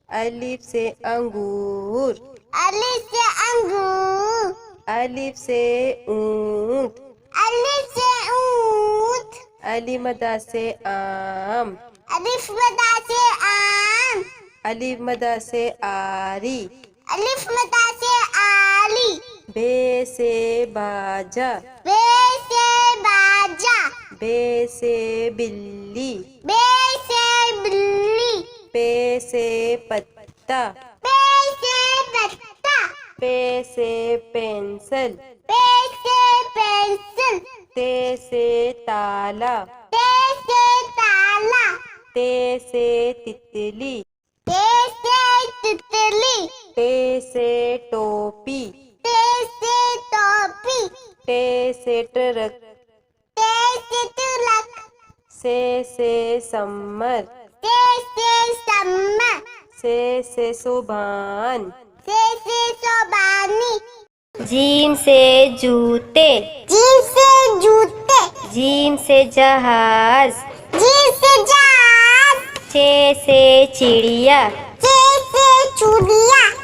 अलिफ से अंगूर। अलिफ से अंगूर। अलिफ से ऊंट। अलिफ से ऊंट। अलिफ मदा से आम। अलिफ मदा से आम। अलिफ मदा से आरी। अलिफ मदा से आली। बे से बाजा। बे से बाजा। बे से बिल्ली। बे से बिल्ली। पे से पत्ता। पे से पत्ता। पे से पेंसिल। पे से पेंसिल। ते से ताला। ते से ताला। ते से तितली। ते से तितली। टे से टोपी। ते से टोपी। टे से ट्रक। ते से तिलक। से सम्मर। ते से सम्मर। से सुभान। से सोबानी। जीम से जूते। जीम से जूते। जीम से जहाज। जीम से जहाज। चे से चिड़िया। चे से चूड़िया।